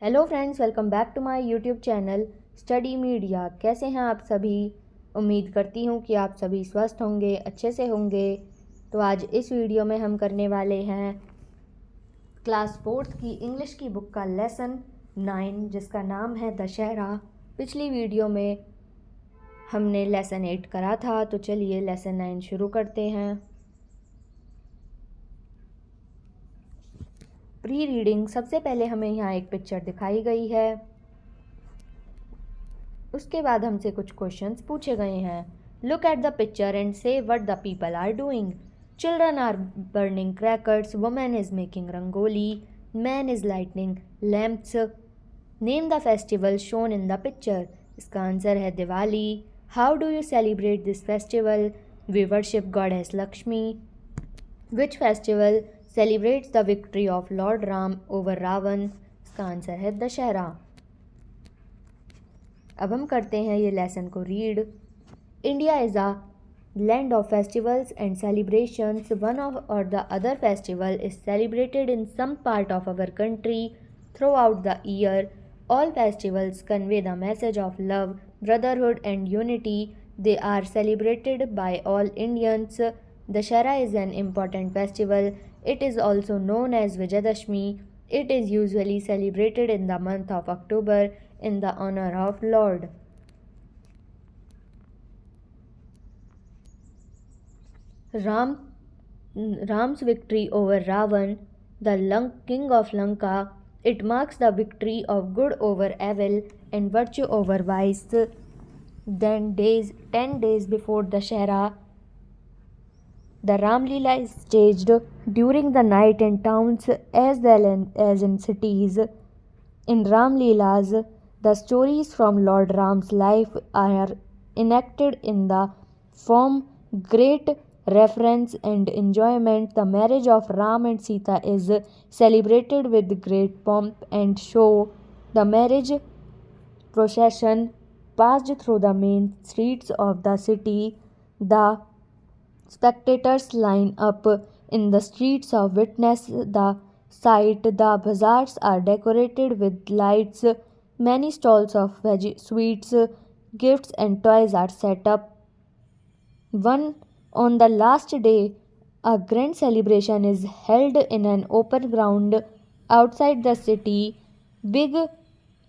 Hello friends, welcome back to my YouTube channel study media. कैसे हैं आप सभी? उम्मीद करती हूँ कि आप सभी स्वस्थ होंगे, अच्छे से होंगे। तो आज इस वीडियो में हम करने वाले हैं क्लास 4th की इंग्लिश की बुक का लेसन 9 जिसका नाम है दशहरा। पिछली वीडियो में हमने लेसन 8 करा था, तो चलिए लेसन 9 शुरू करते हैं। Pre reading. सबसे पहले हमें यहाँ एक पिक्चर दिखाई गई है, उसके बाद हमसे कुछ क्वेश्चंस पूछे गए हैं। Look at the picture and say what the people are doing. Children are burning crackers, women is making rangoli, man is lightning lamps. Name the festival shown in the picture. इसका आंसर है Diwali. How do you celebrate this festival? We worship goddess Lakshmi. Which festival celebrates the victory of lord Ram over Ravan? इसका answer है दशहरा। अब हम करते हैं ये lesson को read. India is a land of festivals and celebrations. One of or the other festival is celebrated in some part of our country throughout the year. All festivals convey the message of love, brotherhood, and unity. They are celebrated by all Indians. Dashera is an important festival. It is also known as Vijayadashmi. It is usually celebrated in the month of October in the honor of Lord. Ram, Ram's victory over Ravan, the king of Lanka. It marks the victory of good over evil and virtue over vice. Then 10 days before Dashera, the Ram Leela is staged during the night in towns as well as in cities. In Ram Leelas, the stories from Lord Ram's life are enacted in the form great reverence and enjoyment. The marriage of Ram and Sita is celebrated with great pomp and show. The marriage procession passed through the main streets of the city. The spectators line up in the streets to witness the sight. The bazaars are decorated with lights. Many stalls of sweets, gifts, and toys are set up. On the last day, a grand celebration is held in an open ground outside the city. Big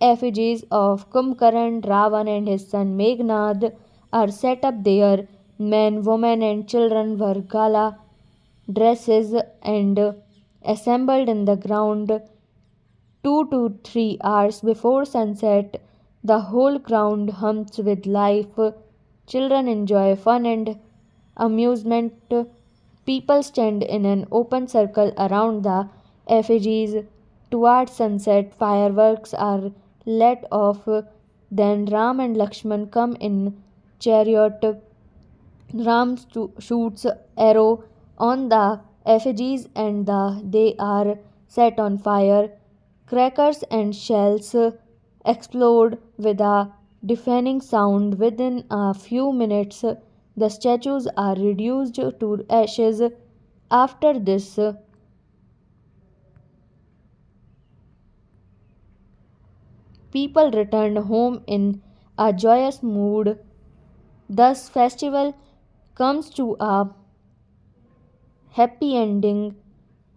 effigies of Kumbhakarna, Ravan, and his son Meghnad are set up there. Men, women, and children wear gala dresses and assembled in the ground 2 to 3 hours before sunset. The whole ground hums with life. Children enjoy fun and amusement. People stand in an open circle around the effigies. Towards sunset, fireworks are let off. Then Ram and Lakshman come in chariot. Ram shoots arrow on the effigies and they are set on fire. Crackers and shells explode with a deafening sound. Within a few minutes, the statues are reduced to ashes. After this, people return home in a joyous mood. Thus, festival comes to a happy ending,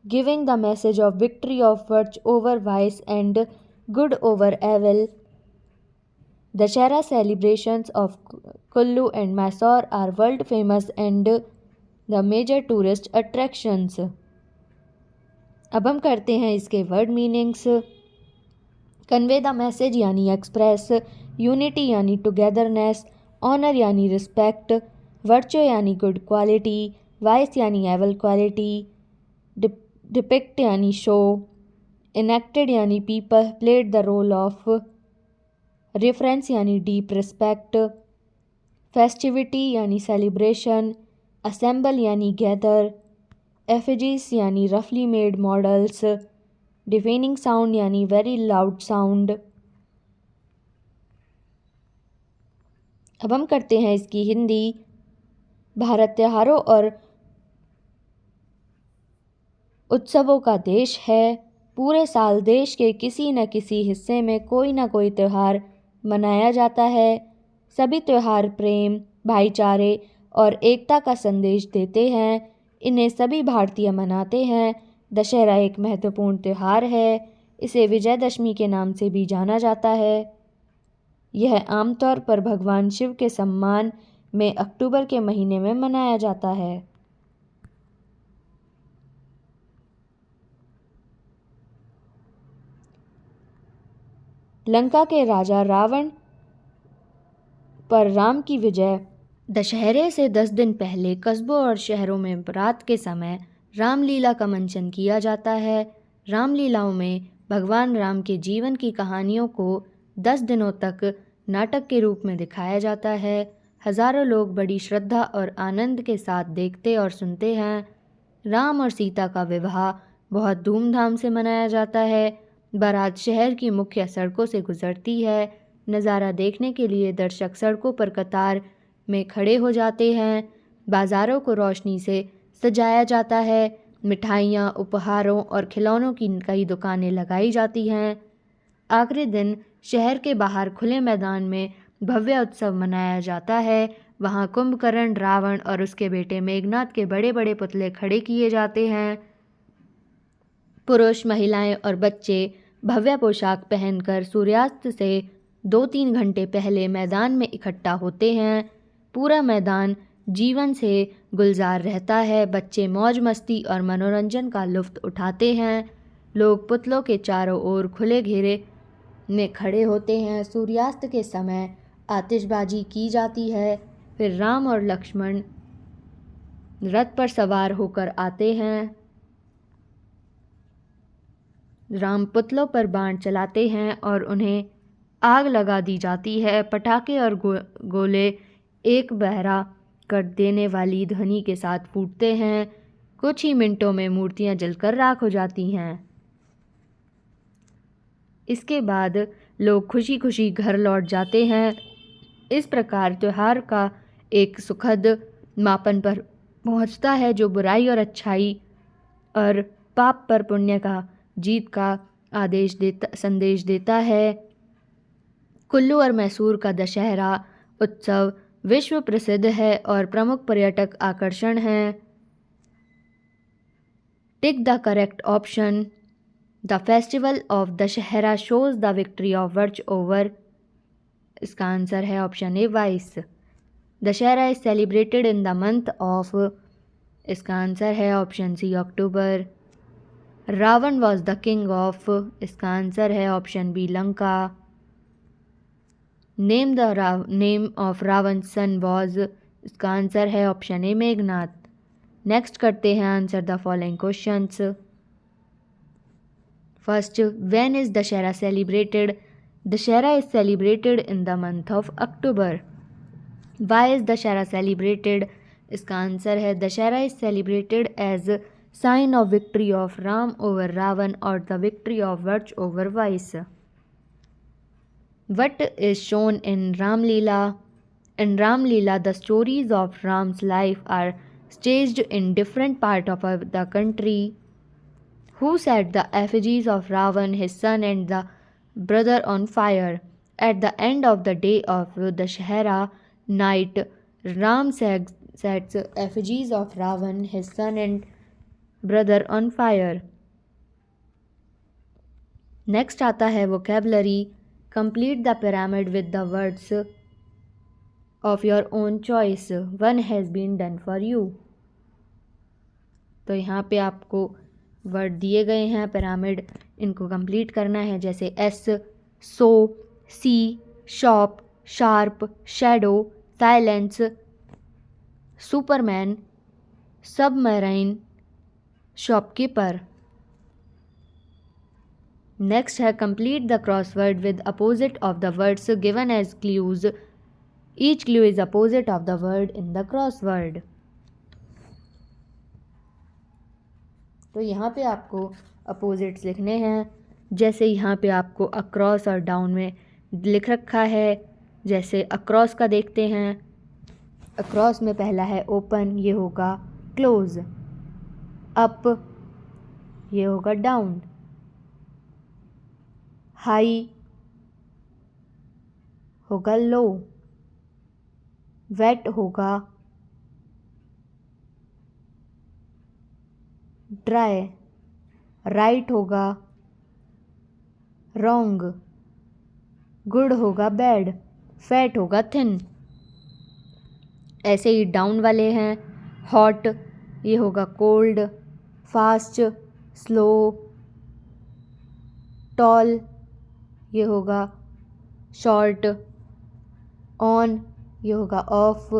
giving the message of victory of virtue over vice and good over evil. Dashera celebrations of Kullu and Mysore are world famous and the major tourist attractions. अब हम करते हैं इसके word meanings. Convey the message यानी express, unity यानी togetherness, honour यानी respect, virtue यानी good quality, vice यानी एवल क्वालिटी, डिपिक्ट यानी शो, इनेक्टेड यानी people played the role of, reverence यानी डीप रिस्पेक्ट, फेस्टिविटी यानी सेलिब्रेशन, असेंबल यानी गैदर, एफिजीज यानी रफली मेड मॉडल्स, डिफेनिंग साउंड यानी वेरी लाउड साउंड। अब हम करते हैं इसकी हिंदी। भारत त्योहारों और उत्सवों का देश है। पूरे साल देश के किसी न किसी हिस्से में कोई न कोई त्यौहार मनाया जाता है। सभी त्यौहार प्रेम, भाईचारे और एकता का संदेश देते हैं। इन्हें सभी भारतीय मनाते हैं। दशहरा एक महत्वपूर्ण त्यौहार है। इसे विजयदशमी के नाम से भी जाना जाता है। यह आमतौर पर भगवान शिव के सम्मान में अक्टूबर के महीने में मनाया जाता है। लंका के राजा रावण पर राम की विजय। दशहरे से 10 दिन पहले कस्बों और शहरों में रात के समय रामलीला का मंचन किया जाता है। रामलीलाओं में भगवान राम के जीवन की कहानियों को 10 दिनों तक नाटक के रूप में दिखाया जाता है। हजारों लोग बड़ी श्रद्धा और आनंद के साथ देखते और सुनते हैं। राम और सीता का विवाह बहुत धूमधाम से मनाया जाता है। बारात शहर की मुख्य सड़कों से गुजरती है। नज़ारा देखने के लिए दर्शक सड़कों पर कतार में खड़े हो जाते हैं। बाज़ारों को रोशनी से सजाया जाता है। मिठाइयाँ, उपहारों और खिलौनों की कई दुकानें लगाई जाती हैं। आखिरी दिन शहर के बाहर खुले मैदान में भव्य उत्सव मनाया जाता है। वहाँ कुंभकर्ण, रावण और उसके बेटे मेघनाद के बड़े बड़े पुतले खड़े किए जाते हैं। पुरुष, महिलाएं और बच्चे भव्य पोशाक पहनकर सूर्यास्त से 2-3 घंटे पहले मैदान में इकट्ठा होते हैं। पूरा मैदान जीवन से गुलजार रहता है। बच्चे मौज मस्ती और मनोरंजन का लुत्फ उठाते हैं। लोग पुतलों के चारों ओर खुले घेरे में खड़े होते हैं। सूर्यास्त के समय आतिशबाजी की जाती है। फिर राम और लक्ष्मण रथ पर सवार होकर आते हैं। राम पुतलों पर बाण चलाते हैं और उन्हें आग लगा दी जाती है। पटाखे और गोले एक बहरा कर देने वाली ध्वनि के साथ फूटते हैं। कुछ ही मिनटों में मूर्तियां जलकर राख हो जाती हैं। इसके बाद लोग खुशी खुशी घर लौट जाते हैं। इस प्रकार त्यौहार का एक सुखद मापन पर पहुंचता है जो बुराई और अच्छाई और पाप पर पुण्य का जीत का संदेश देता है। कुल्लू और मैसूर का दशहरा उत्सव विश्व प्रसिद्ध है और प्रमुख पर्यटक आकर्षण है। Tick the correct option. The festival of Dussehra shows the victory of virtue over. इसका आंसर है option A, vice. Dussehra is celebrated in the month of. इसका आंसर है option C, October. Ravan was the king of. इसका answer है option B, Lanka. Name of Ravan son was. इसका answer है option A, Meghnath. Next करते हैं answer the following questions. First, when is Dussehra celebrated? Dussehra is celebrated in the month of October. Why is Dussehra celebrated? इसका answer है Dussehra is celebrated as sign of victory of Ram over Ravan और the victory of virtue over vice. What is shown in Ramlila? In Ramlila, the stories of Ram's life are staged in different parts of the country. Who set the effigies of Ravan, his son, and the brother on fire? At the end of the day of Dashera night, Ram sets effigies of Ravan, his son, and brother on fire. Next आता है vocabulary. Complete the pyramid with the words of your own choice. One has been done for you. तो यहाँ पे आपको word दिए गए हैं pyramid, इनको कंप्लीट करना है। जैसे S, so, sea, shop, sharp, shadow, silence, superman, submarine, shopkeeper. Next है complete the crossword with opposite of the words given as clues. Each clue is opposite of the word in the crossword. तो यहाँ पे आपको opposites लिखने हैं। जैसे यहाँ पे आपको अक्रॉस और डाउन में लिख रखा है। जैसे अक्रॉस का देखते हैं। अक्रॉस में पहला है ओपन, ये होगा क्लोज। अप, ये होगा डाउन। हाई होगा लो, वेट होगा ड्राई, राइट होगा रॉन्ग, गुड होगा बैड, फैट होगा थिन। ऐसे ही डाउन वाले हैं, हॉट ये होगा कोल्ड, फास्ट स्लो, टॉल ये होगा शॉर्ट, ऑन ये होगा ऑफ,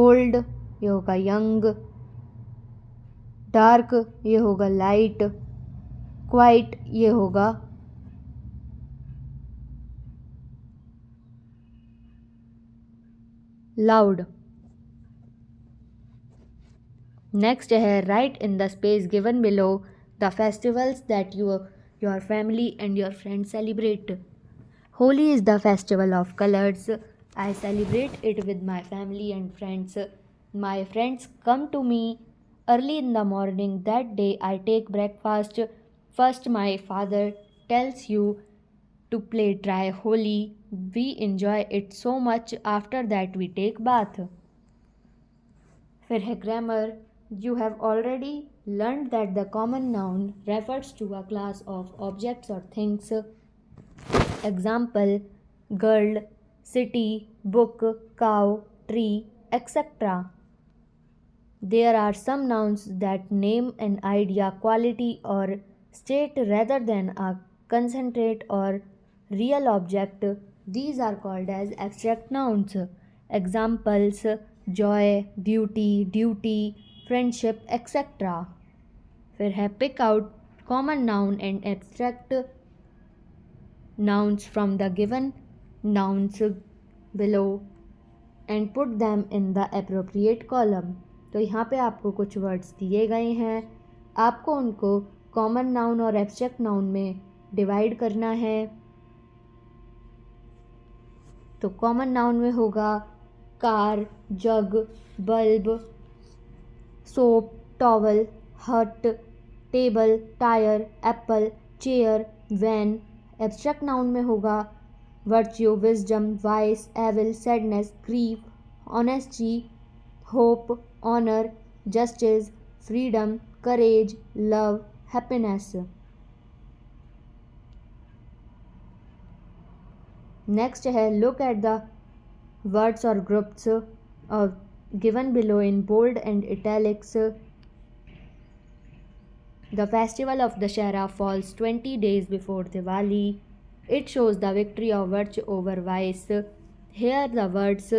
ओल्ड ये होगा यंग, डार्क ये होगा लाइट, क्वाइट ये होगा लाउड। नेक्स्ट है right in the space given below the festivals that your family and your friends celebrate. Holi is the festival of colors. I celebrate it with my family and friends. My friends come to me early in the morning. That day I take breakfast. First, my father tells you to play dry Holi. We enjoy it so much. After that, we take bath. फिर है grammar. You have already learned that the common noun refers to a class of objects or things. Example: girl, city, book, cow, tree, etc. There are some nouns that name an idea, quality, or state rather than a concentrate or real object. These are called as abstract nouns. Examples: joy, beauty, duty, friendship, etc. फिर है pick out common noun and abstract nouns from the given nouns below and put them in the appropriate column. तो यहाँ पे आपको कुछ words दिए गए हैं, आपको उनको कॉमन नाउन और एब्स्ट्रैक्ट नाउन में डिवाइड करना है। तो कॉमन नाउन में होगा car, jug, bulb, soap, towel, hut, table, tyre, apple, chair, van. Abstract noun में होगा virtue, wisdom, vice, evil, sadness, grief, honesty, hope, honour, justice, freedom, courage, love, happiness. Next है look at the words और groups given below in bold and italics. The festival of Dashera falls 20 days before Diwali. It shows the victory of virtue over vice. Here the words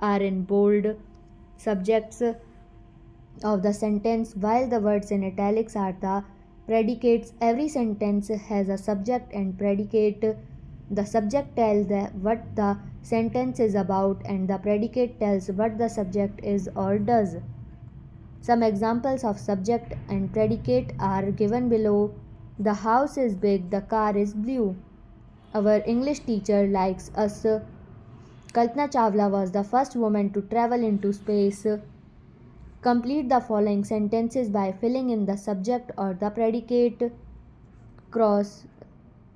are in bold. Subjects of the sentence, while the words in italics are the predicates. Every sentence has a subject and predicate. The subject tells what the sentence is about, and the predicate tells what the subject is or does. Some examples of subject and predicate are given below. The house is big, the car is blue. Our English teacher likes us. Kalpana Chawla was the first woman to travel into space. Complete the following sentences by filling in the subject or the predicate. Cross.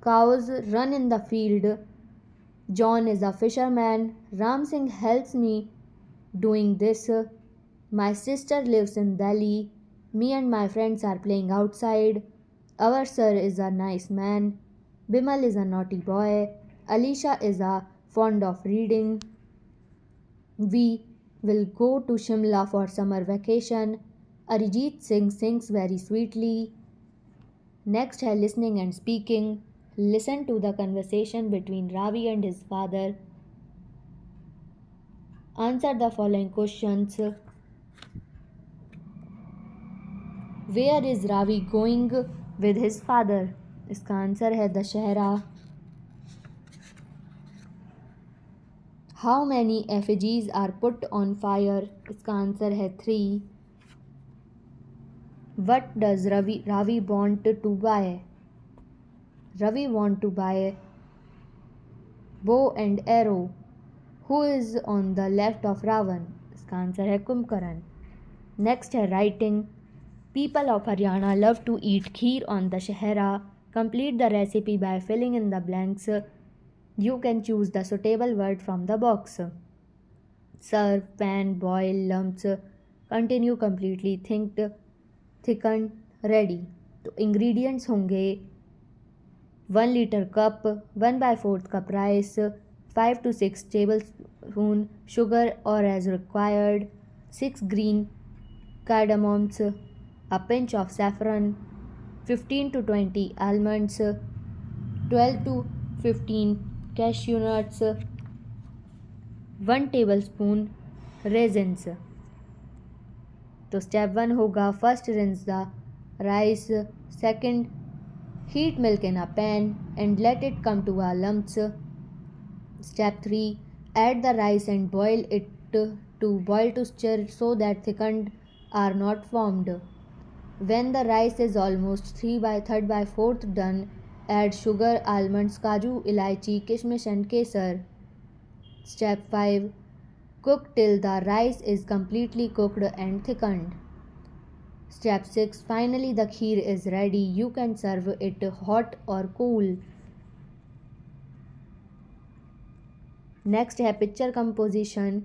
Cows run in the field. John is a fisherman. Ram Singh helps me doing this. My sister lives in Delhi. Me and my friends are playing outside. Our sir is a nice man. Bimal is a naughty boy. Alicia is fond of reading. We will go to Shimla for summer vacation. Arijit Singh sings very sweetly. Next है listening and speaking. Listen to the conversation between Ravi and his father. Answer the following questions. Where is Ravi going with his father? इसका answer है Dussehra. How many effigies are put on fire? इसका answer है 3. What does Ravi want to buy? Ravi want to buy bow and arrow. Who is on the left of Ravan? इसका answer है Kumbhakarna. Next है writing. People of Haryana love to eat kheer on Dashehra. Complete the recipe by filling in the blanks. You can choose the suitable word from the box. Serve, pan, boil, lumps, continue, completely thinked, thickened, ready. तो ingredients होंगे 1 liter cup, 1/4 cup rice, 5 to 6 tablespoon sugar or as required, 6 green cardamoms, a pinch of saffron, 15 to 20 almonds, 12 to 15 cashew nuts, 1 tablespoon raisins. तो step 1 होगा first rinse the rice, second heat milk in a pan and let it come to a lumps. Step 3, add the rice and boil it to boil to stir so that thickened are not formed. When the rice is almost 3/3/4 done, add sugar, almonds, kaju, elaichi, kishmish and kesar. Step 5, cook till the rice is completely cooked and thickened. Step 6, finally the kheer is ready. You can serve it hot or cool. Next है picture composition.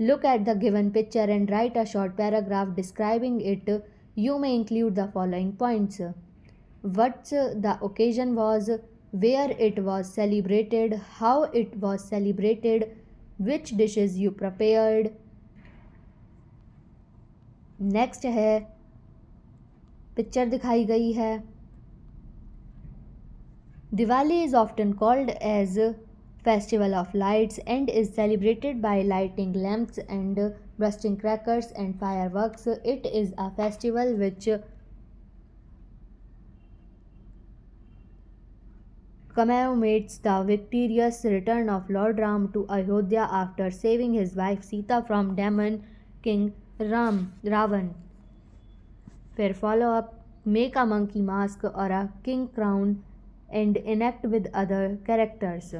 Look at the given picture and write a short paragraph describing it. You may include the following points. What the occasion was, where it was celebrated, how it was celebrated, which dishes you prepared. Next है picture दिखाई गई है. Diwali is often called as festival of lights and is celebrated by lighting lamps and bursting crackers and fireworks. It is a festival which commemorates the victorious return of Lord Ram to Ayodhya after saving his wife Sita from demon king Ravan. फिर follow up, make a monkey mask or a king crown and enact with other characters.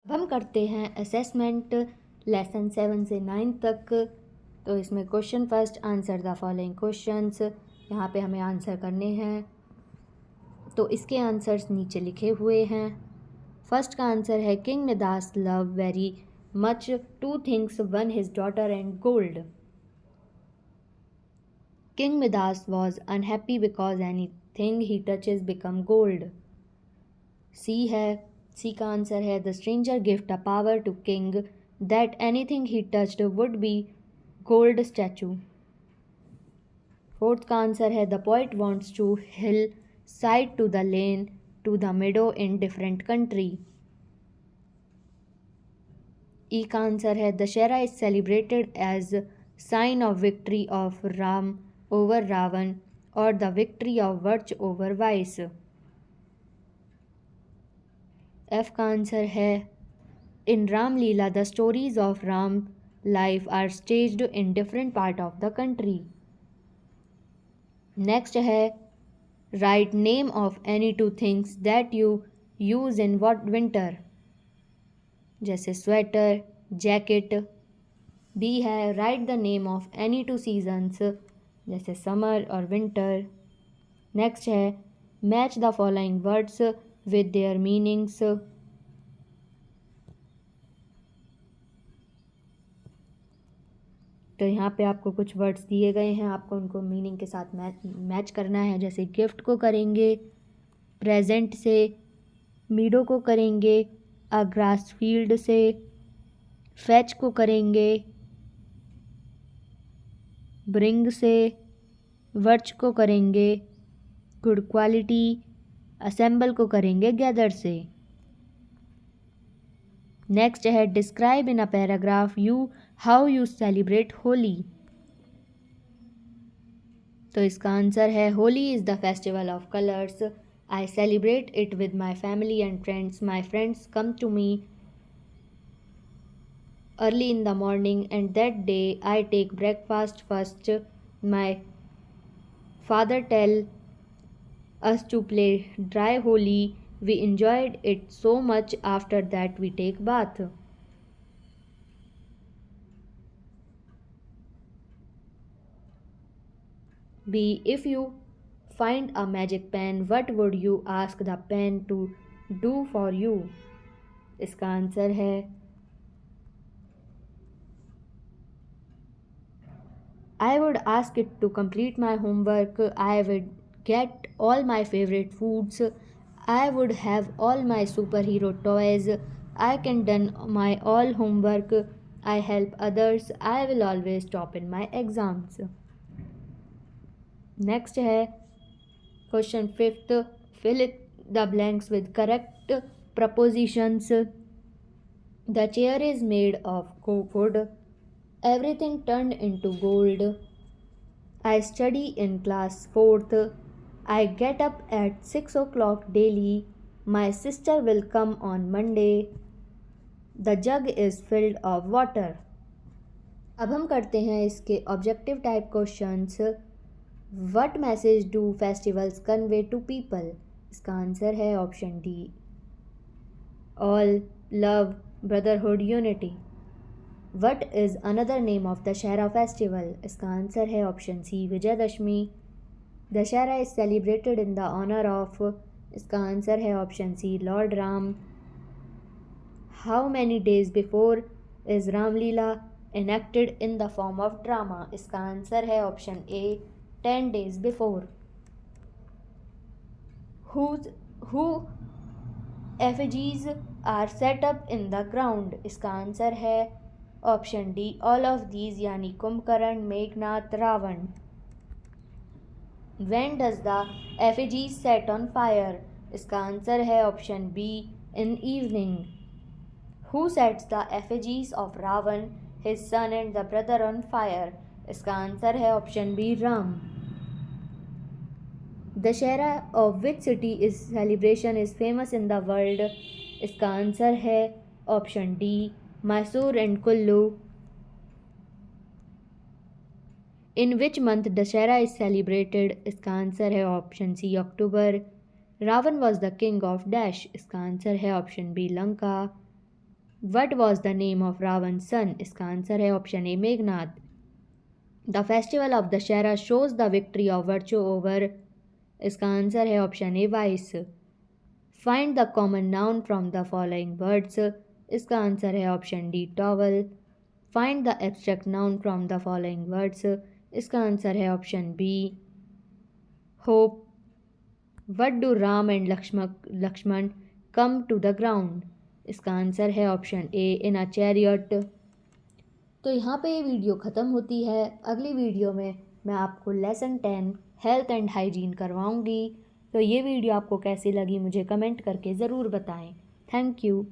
अब हम करते हैं assessment lesson 7 से 9 तक. तो इसमें question first, answer the following questions. यहाँ पे हमें आंसर करने हैं. तो इसके आंसर्स नीचे लिखे हुए हैं. फर्स्ट का आंसर है king Midas love very much 2 things, 1 his daughter and gold. King Midas was unhappy because anything he touches become gold. C का आंसर है the stranger gave a power to king that anything he touched would be gold statue. Fourth का answer है the poet wants to hill side to the lane to the meadow in different country. E का answer है Dussehra is celebrated as sign of victory of Ram over Ravan or the victory of virtue over vice. F का answer है in Ram Leela the stories of Ram life are staged in different part of the country. Next है write name of any 2 things that you use in what winter, जैसे sweater, jacket. B है right the name of any 2 seasons, जैसे summer और winter. Next है match the following words with their meanings. तो यहाँ पे आपको कुछ वर्ड्स दिए गए हैं, आपको उनको मीनिंग के साथ मैच करना है. जैसे गिफ्ट को करेंगे प्रेजेंट से, मीडो को करेंगे अ ग्रास फील्ड से, फैच को करेंगे ब्रिंग से, वर्च को करेंगे गुड क्वालिटी, असेंबल को करेंगे गैदर से. नेक्स्ट है describe in a paragraph you how you celebrate Holi. तो इसका आंसर है Holi is the festival of colours. I celebrate it with my family and friends. My friends come to me early in the morning and that day I take breakfast first. My father tell us to play dry Holi. We enjoyed it so much. After that we take bath. B. If you find a magic pen, what would you ask the pen to do for you? इसका answer है I would ask it to complete my homework. I would get all my favorite foods. I would have all my superhero toys. I can done my all homework. I help others. I will always top in my exams. Next है question 5th. Fill the blanks with correct prepositions. The chair is made of wood. Everything turned into gold. I study in class 4th. I get up at 6 o'clock daily. My sister will come on Monday. The jug is filled of water. अब हम करते हैं इसके objective type questions. What message do festivals convey to people? इसका answer है option D, all, love, brotherhood, unity. What is another name of Dashera festival? इसका answer है option C, Vijayadashami. Dussehra is celebrated in the honor of. इसका answer है option C, lord Ram. How many days before is Ramlila enacted in the form of drama? इसका answer है option A, 10 days before. Who effigies are set up in the ground? इसका answer है option D, all of these, यानी Kumbhakarna, Meghnath, Ravan. When does the effigies set on fire? इसका answer है option B, in evening. Who sets the effigies of Ravan, his son and the brother on fire? इसका answer है option B, Ram. Dussehra of which city is celebration is famous in the world? इसका answer है option D, Mysore and Kullu. In which month Dussehra is celebrated? इसका answer है option C, October. Ravan was the king of dash? इसका answer है option B, Lanka. What was the name of Ravan son? इसका answer है option A, Meghnath. The festival of Dussehra shows the victory of virtue over. इसका answer है option A, vice. Find the common noun from the following words. इसका answer है option D, towel. Find the abstract noun from the following words. इसका answer है option B, hope. What do Ram and Lakshman come to the ground? इसका answer है option A, in a chariot. तो यहाँ पे ये वीडियो ख़त्म होती है. अगली वीडियो में मैं आपको लेसन 10 हेल्थ एंड हाइजीन करवाऊँगी. तो ये वीडियो आपको कैसी लगी मुझे कमेंट करके ज़रूर बताएं. Thank you.